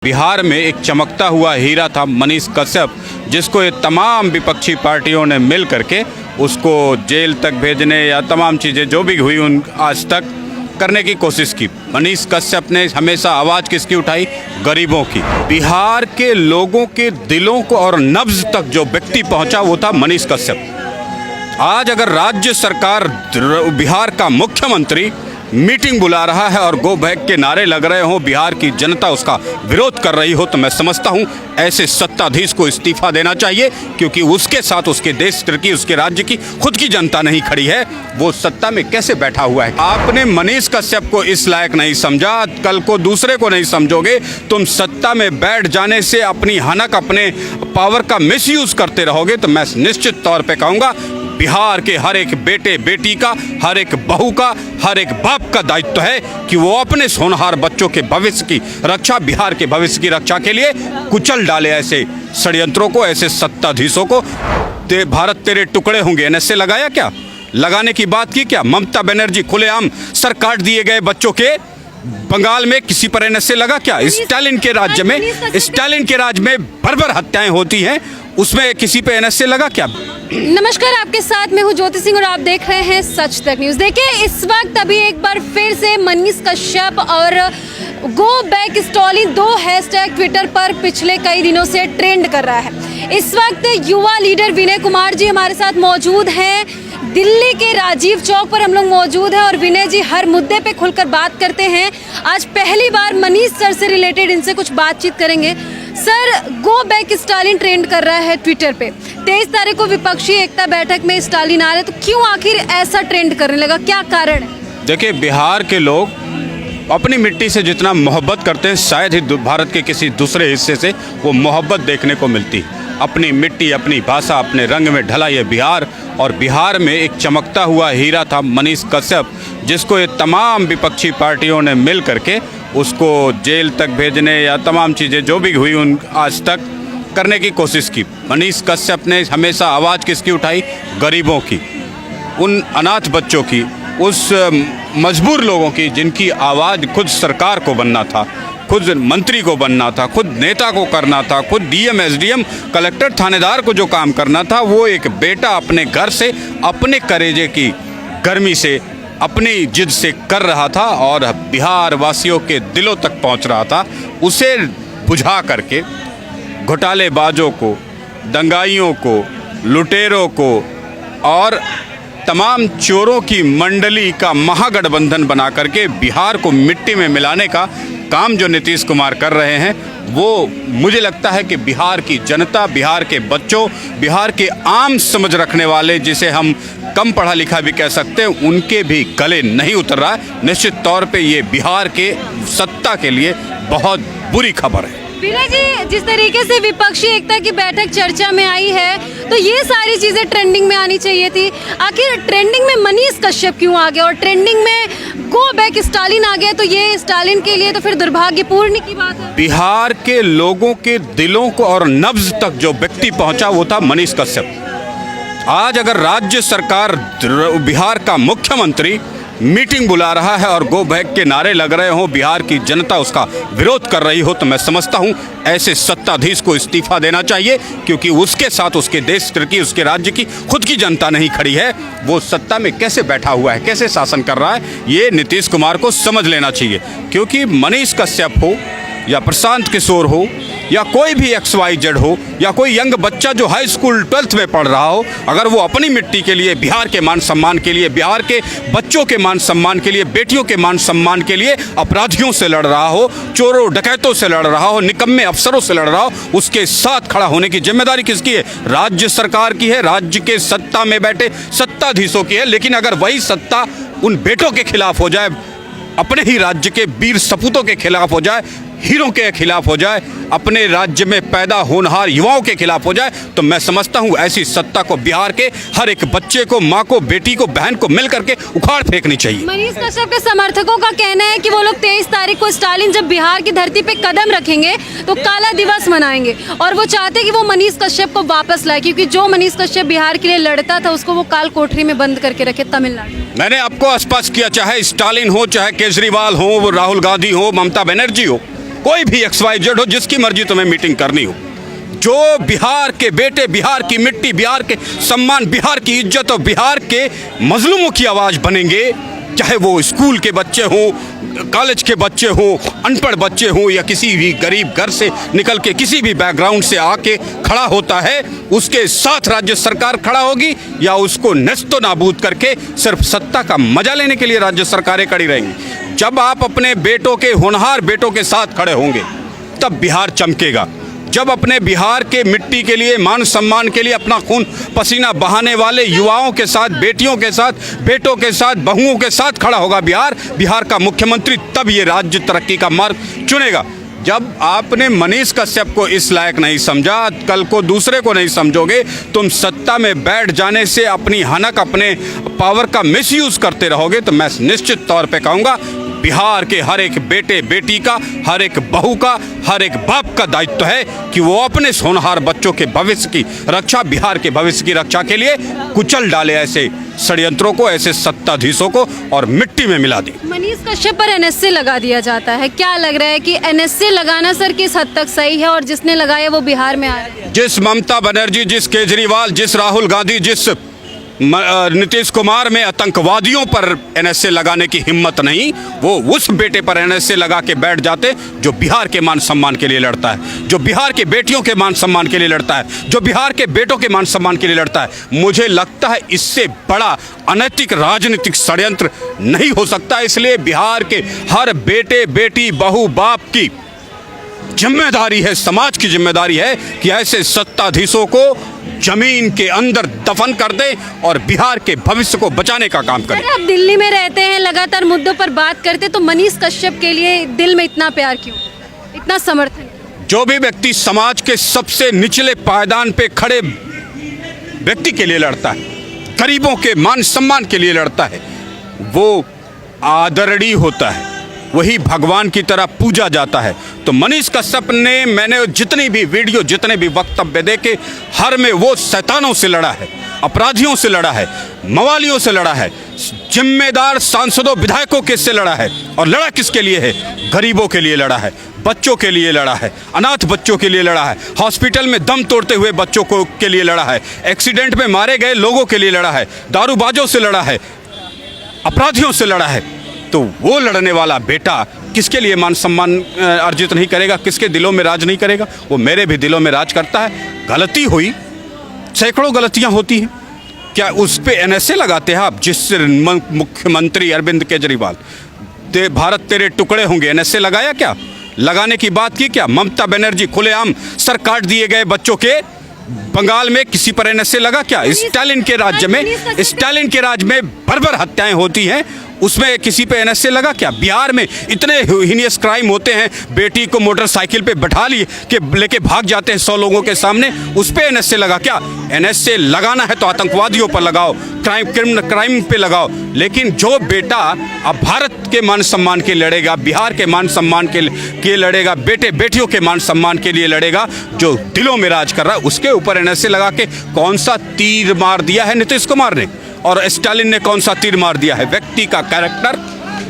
बिहार में एक चमकता हुआ हीरा था मनीष कश्यप, जिसको ये तमाम विपक्षी पार्टियों ने मिल करके उसको जेल तक भेजने या तमाम चीज़ें जो भी हुई उन आज तक करने की कोशिश की। मनीष कश्यप ने हमेशा आवाज़ किसकी उठाई? गरीबों की। बिहार के लोगों के दिलों को और नब्ज तक जो व्यक्ति पहुंचा वो था मनीष कश्यप। आज अगर राज्य सरकार, बिहार का मुख्यमंत्री मीटिंग बुला रहा है और गो बैक के नारे लग रहे हों, बिहार की जनता उसका विरोध कर रही हो, तो मैं समझता हूं ऐसे सत्ताधीश को इस्तीफा देना चाहिए, क्योंकि उसके साथ उसके देश की, उसके राज्य की खुद की जनता नहीं खड़ी है। वो सत्ता में कैसे बैठा हुआ है? आपने मनीष कश्यप को इस लायक नहीं समझा, कल को दूसरे को नहीं समझोगे। तुम सत्ता में बैठ जाने से अपनी हनक, अपने पावर का मिसयूज करते रहोगे, तो मैं निश्चित तौर पर कहूँगा बिहार के हर एक बेटे बेटी का, हर एक बहू का, हर एक बाप का दायित्व है कि वो अपने होनहार बच्चों के भविष्य की रक्षा, बिहार के भविष्य की रक्षा के लिए कुचल डाले ऐसे षड्यंत्रों को, ऐसे सत्ताधीशों को। भारत तेरे टुकड़े होंगे एनएसए लगाया क्या? लगाने की बात की क्या? ममता बनर्जी खुलेआम सर काट दिए गए बच्चों के, बंगाल में किसी पर एनएसए लगा क्या? स्टालिन के राज्य में बर्बर हत्याएं होती हैं, उसमें किसी पे एनएसए लगा क्या? नमस्कार, आपके साथ मैं हूं ज्योति सिंह और आप देख रहे हैं सच तक न्यूज। देखिए, इस वक्त अभी एक बार फिर से मनीष कश्यप और गो बैक स्टालिन दो हैशटैग ट्विटर पर पिछले कई दिनों से ट्रेंड कर रहा है। इस वक्त युवा लीडर विनय कुमार जी हमारे साथ मौजूद हैं। दिल्ली के राजीव चौक पर हम लोग मौजूद हैं और विनय जी हर मुद्दे पे खुलकर बात करते हैं। आज पहली बार मनीष सर से रिलेटेड इनसे कुछ बातचीत करेंगे। Sir, go back Stalin trend कर रहा है ट्विटर पे। 23 तारीख को विपक्षी एकता बैठक में स्टालिन आ रहे, तो क्यों आखिर ऐसा ट्रेंड करने लगा? क्या कारण है? देखिए, बिहार के लोग अपनी मिट्टी से जितना मोहब्बत करते हैं, शायद ही भारत के किसी दूसरे हिस्से से वो मोहब्बत देखने को मिलती है। अपनी मिट्टी, अपनी भाषा, अपने रंग में ढला ये बिहार, और बिहार में एक चमकता हुआ हीरा था मनीष कश्यप, जिसको ये तमाम विपक्षी पार्टियों ने मिल करके उसको जेल तक भेजने या तमाम चीज़ें जो भी हुई उन आज तक करने की कोशिश की। मनीष कश्यप ने हमेशा आवाज़ किसकी उठाई? गरीबों की, उन अनाथ बच्चों की, उस मजबूर लोगों की जिनकी आवाज़ खुद सरकार को बनना था, खुद मंत्री को बनना था, खुद नेता को करना था, खुद डीएम, एसडीएम, कलेक्टर, थानेदार को जो काम करना था, वो एक बेटा अपने घर से, अपने करेजे की गर्मी से, अपनी जिद से कर रहा था और बिहार वासियों के दिलों तक पहुंच रहा था। उसे बुझा करके घोटालेबाजों को, दंगाइयों को, लुटेरों को और तमाम चोरों की मंडली का महागठबंधन बना करके बिहार को मिट्टी में मिलाने का काम जो नीतीश कुमार कर रहे हैं, वो मुझे लगता है कि बिहार की जनता, बिहार के बच्चों, बिहार के आम समझ रखने वाले, जिसे हम कम पढ़ा लिखा भी कह सकते हैं, उनके भी गले नहीं उतर रहा है। निश्चित तौर पे ये बिहार के सत्ता के लिए बहुत बुरी खबर है। विनय जी, जिस तरीके से विपक्षी एकता की बैठक चर्चा में आई है, तो ये सारी चीजें ट्रेंडिंग में आनी चाहिए थी। आखिर ट्रेंडिंग में मनीष कश्यप क्यों आ गया और ट्रेंडिंग में गो बैक स्टालिन आ गया? तो ये स्टालिन के लिए तो फिर दुर्भाग्यपूर्ण की बात है। बिहार के लोगों के दिलों को और नब्ज तक जो व्यक्ति पहुंचा वो था मनीष कश्यप। आज अगर राज्य सरकार, बिहार का मुख्यमंत्री मीटिंग बुला रहा है और गो बैक के नारे लग रहे हों, बिहार की जनता उसका विरोध कर रही हो, तो मैं समझता हूं ऐसे सत्ताधीश को इस्तीफा देना चाहिए, क्योंकि उसके साथ उसके देश की, उसके राज्य की खुद की जनता नहीं खड़ी है। वो सत्ता में कैसे बैठा हुआ है, कैसे शासन कर रहा है, ये नीतीश कुमार को समझ लेना चाहिए। क्योंकि मनीष कश्यप हो या प्रशांत किशोर हो या कोई भी XYZ हो या कोई यंग बच्चा जो हाई स्कूल 12th में पढ़ रहा हो, अगर वो अपनी मिट्टी के लिए, बिहार के मान सम्मान के लिए, बिहार के बच्चों के मान सम्मान के लिए, बेटियों के मान सम्मान के लिए अपराधियों से लड़ रहा हो, चोरों डकैतों से लड़ रहा हो, निकम्मे अफसरों से लड़ रहा हो, उसके साथ खड़ा होने की जिम्मेदारी किसकी है? राज्य सरकार की है, राज्य के सत्ता में बैठे सत्ताधीशों की है। लेकिन अगर वही सत्ता उन बेटों के खिलाफ हो जाए, अपने ही राज्य के वीर सपूतों के खिलाफ हो जाए, हीरों के खिलाफ हो जाए, अपने राज्य में पैदा होनहार युवाओं के खिलाफ हो जाए, तो मैं समझता हूं ऐसी सत्ता को बिहार के हर एक बच्चे को, माँ को, बेटी को, बहन को मिल करके उखाड़ फेंकनी चाहिए। मनीष कश्यप के समर्थकों का कहना है कि वो लोग 23 तारीख को स्टालिन जब बिहार की धरती पे कदम रखेंगे तो काला दिवस मनाएंगे, और वो चाहते हैं कि वो मनीष कश्यप को वापस लाए, क्योंकि जो मनीष कश्यप बिहार के लिए लड़ता था उसको वो काल कोठरी में बंद करके रखे तमिलनाडु। मैंने आपको स्पष्ट किया, चाहे स्टालिन हो, चाहे केजरीवाल हो, राहुल गांधी हो, ममता बनर्जी हो, कोई भी XYZ हो, जिसकी मर्जी तुम्हें मीटिंग करनी हो, जो बिहार के बेटे, बिहार की मिट्टी, बिहार के सम्मान, बिहार की इज्जत और बिहार के मजलूमों की आवाज़ बनेंगे, चाहे वो स्कूल के बच्चे हों, कॉलेज के बच्चे हों, अनपढ़ बच्चे हों, या किसी भी गरीब घर से निकल के किसी भी बैकग्राउंड से आके खड़ा होता है, उसके साथ राज्य सरकार खड़ा होगी, या उसको नस्तो नाबूद करके सिर्फ सत्ता का मजा लेने के लिए राज्य सरकारें खड़ी रहेंगी। जब आप अपने बेटों के, होनहार बेटों के साथ खड़े होंगे, तब बिहार चमकेगा। जब अपने बिहार के मिट्टी के लिए, मान सम्मान के लिए अपना खून पसीना बहाने वाले युवाओं के साथ, बेटियों के साथ, बेटों के साथ, बहुओं के साथ खड़ा होगा बिहार का मुख्यमंत्री, तब ये राज्य तरक्की का मार्ग चुनेगा। जब आपने मनीष कश्यप को इस लायक नहीं समझा, कल को दूसरे को नहीं समझोगे, तुम सत्ता में बैठ जाने से अपनी हनक, अपने पावर का मिसयूज करते रहोगे, तो मैं निश्चित तौर पे कहूँगा बिहार के हर एक बेटे बेटी का, हर एक बहू का, हर एक बाप का दायित्व है कि वो अपने होनहार बच्चों के भविष्य की रक्षा, बिहार के भविष्य की रक्षा के लिए कुचल डाले ऐसे षड्यंत्रों को, ऐसे सत्ताधीशों को, और मिट्टी में मिला दे। मनीष कश्यप पर NSA लगा दिया जाता है, क्या लग रहा है कि NSA लगाना सर किस हद तक सही है, और जिसने लगाया वो बिहार में आ रहा है? जिस ममता बनर्जी, जिस केजरीवाल, जिस राहुल गांधी, जिस नीतीश कुमार में आतंकवादियों पर NSA लगाने की हिम्मत नहीं, वो उस बेटे पर NSA लगा के बैठ जाते जो बिहार के मान सम्मान के लिए लड़ता है, जो बिहार के बेटियों के मान सम्मान के लिए लड़ता है, जो बिहार के बेटों के मान सम्मान के लिए लड़ता है। मुझे लगता है इससे बड़ा अनैतिक राजनीतिक षड्यंत्र नहीं हो सकता। इसलिए बिहार के हर बेटे बेटी, बहू, बाप की जिम्मेदारी है, समाज की जिम्मेदारी है कि ऐसे सत्ताधीशों को जमीन के अंदर दफन कर दे और बिहार के भविष्य को बचाने का काम करे। आप दिल्ली में रहते हैं, लगातार मुद्दों पर बात करते, तो मनीष कश्यप के लिए दिल में इतना प्यार क्यों, इतना समर्थन? जो भी व्यक्ति समाज के सबसे निचले पायदान पे खड़े व्यक्ति के लिए लड़ता है, गरीबों के मान सम्मान के लिए लड़ता है, वो आदरणीय होता है, वही भगवान की तरह पूजा जाता है। तो मनीष कश्यप ने, मैंने जितनी भी वीडियो, जितने भी वक्तव्य देखे, हर में वो शैतानों से लड़ा है, अपराधियों से लड़ा है, मवालियों से लड़ा है, जिम्मेदार सांसदों, विधायकों के से लड़ा है। और लड़ा किसके लिए है? गरीबों के लिए लड़ा है, बच्चों के लिए लड़ा है, अनाथ बच्चों के लिए लड़ा है, हॉस्पिटल में दम तोड़ते हुए बच्चों को के लिए लड़ा है, एक्सीडेंट में मारे गए लोगों के लिए लड़ा है, दारूबाजों से लड़ा है, अपराधियों से लड़ा है। तो वो लड़ने वाला बेटा किसके लिए मान सम्मान अर्जित नहीं करेगा, किसके दिलों में राज नहीं करेगा? वो मेरे भी दिलों में राज करता है। गलती हुई, सैकड़ों गलतियां होती हैं, क्या उस पे NSA लगाते हैं आप? जिस मुख्यमंत्री अरविंद केजरीवाल, भारत तेरे टुकड़े होंगे, NSA लगाया क्या? लगाने की बात की क्या? ममता बनर्जी खुलेआम सर काट दिए गए बच्चों के, बंगाल में किसी पर NSA लगा क्या? स्टालिन के राज्य में बर्बर हत्याएं होती हैं, उसमें किसी पे NSA लगा क्या? बिहार में इतने हीनियस क्राइम होते हैं, बेटी को मोटरसाइकिल पे बैठा लेके भाग जाते हैं 100 लोगों के सामने, उस पे NSA लगा क्या? NSA लगाना है तो आतंकवादियों पर लगाओ, क्राइम पे लगाओ। लेकिन जो बेटा अब भारत के मान सम्मान के लड़ेगा, बिहार के मान सम्मान के लड़ेगा, बेटे बेटियों के मान सम्मान के लिए लड़ेगा, जो दिलों में राज कर रहा है, उसके ऊपर NSA लगा के कौन सा तीर मार दिया है नीतीश कुमार ने, और स्टालिन ने कौन सा तीर मार दिया है? व्यक्ति का कैरेक्टर।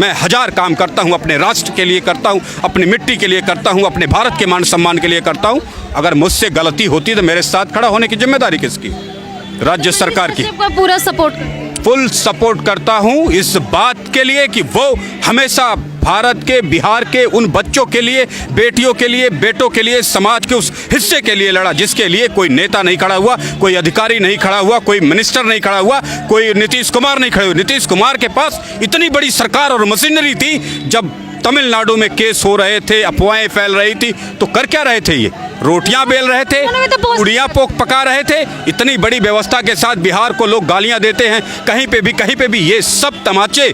मैं हजार काम करता हूं, अपने राष्ट्र के लिए करता हूं, अपनी मिट्टी के लिए करता हूं, अपने भारत के मान सम्मान के लिए करता हूं। अगर मुझसे गलती होती तो मेरे साथ खड़ा होने की जिम्मेदारी किसकी? राज्य सरकार की। पूरा सपोर्ट, फुल सपोर्ट करता हूं इस बात के लिए कि वो हमेशा भारत के, बिहार के उन बच्चों के लिए, बेटियों के लिए, बेटों के लिए, समाज के उस हिस्से के लिए लड़ा जिसके लिए कोई नेता नहीं खड़ा हुआ, कोई अधिकारी नहीं खड़ा हुआ, कोई मिनिस्टर नहीं खड़ा हुआ, कोई नीतीश कुमार नहीं खड़े हुए। नीतीश कुमार के पास इतनी बड़ी सरकार और मशीनरी थी, जब तमिलनाडु में केस हो रहे थे, अफवाहें फैल रही थी, तो कर क्या रहे थे? ये रोटियां बेल रहे थे, पूड़ियां पका रहे थे। इतनी बड़ी व्यवस्था के साथ बिहार को लोग गालियां देते हैं, कहीं पे भी ये सब तमाचे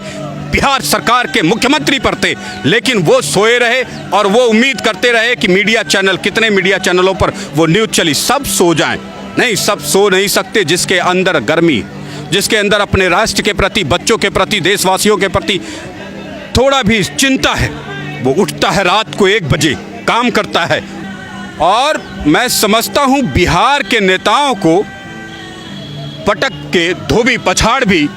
बिहार सरकार के मुख्यमंत्री पर थे। लेकिन वो सोए रहे और वो उम्मीद करते रहे कि मीडिया चैनल, कितने मीडिया चैनलों पर वो न्यूज़ चली, सब सो जाएं। नहीं, सब सो नहीं सकते। जिसके अंदर गर्मी, जिसके अंदर अपने राष्ट्र के प्रति, बच्चों के प्रति, देशवासियों के प्रति थोड़ा भी चिंता है, वो उठता है रात को 1 बजे, काम करता है। और मैं समझता हूँ बिहार के नेताओं को पटक के धोबी पछाड़ भी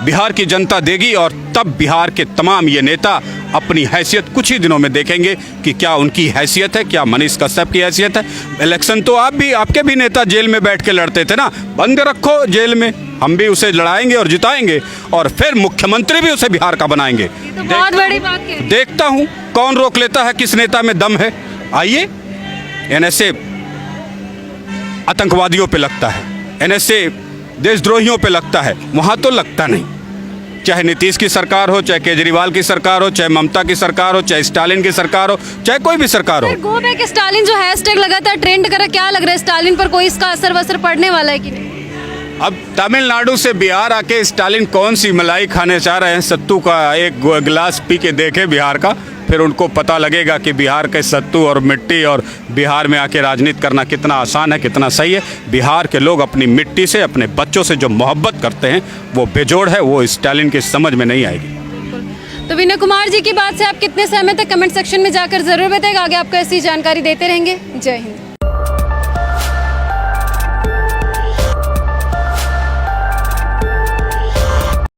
बिहार की जनता देगी, और तब बिहार के तमाम ये नेता अपनी हैसियत कुछ ही दिनों में देखेंगे कि क्या उनकी हैसियत है, क्या मनीष कश्यप की हैसियत है। इलेक्शन तो आपके भी नेता जेल में बैठ के लड़ते थे ना, बंद रखो जेल में, हम भी उसे लड़ाएंगे और जिताएंगे और फिर मुख्यमंत्री भी उसे बिहार का बनाएंगे। तो बहुत बड़ी बात है। देखता हूँ कौन रोक लेता है, किस नेता में दम है। आइए, एनएसए आतंकवादियों पे लगता है, एनएसए देशद्रोहियों पे लगता है, वहाँ तो लगता नहीं। चाहे नीतीश की सरकार हो, चाहे केजरीवाल की सरकार हो, चाहे ममता की सरकार हो, चाहे स्टालिन की सरकार हो, चाहे कोई भी सरकार हो। गो बैक स्टालिन जो हैशटैग लगातार ट्रेंड कर रहा है, क्या लग रहा है स्टालिन पर कोई इसका असर वसर पड़ने वाला है कि नहीं? अब तमिलनाडु से बिहार आके स्टालिन कौन सी मलाई खाने चाह रहे हैं, सत्तू का एक गिलास पी के देखे बिहार का, फिर उनको पता लगेगा कि बिहार के सत्तू और मिट्टी और बिहार में आके राजनीति करना कितना आसान है, कितना सही है। बिहार के लोग अपनी मिट्टी से, अपने बच्चों से जो मोहब्बत करते हैं वो बेजोड़ है, वो स्टालिन की समझ में नहीं आएगी। तो विनय कुमार जी की बात से आप कितने सहमत हैं, कमेंट सेक्शन में जाकर जरूर बताइएगा। आगे आपको ऐसी जानकारी देते रहेंगे। जय हिंद।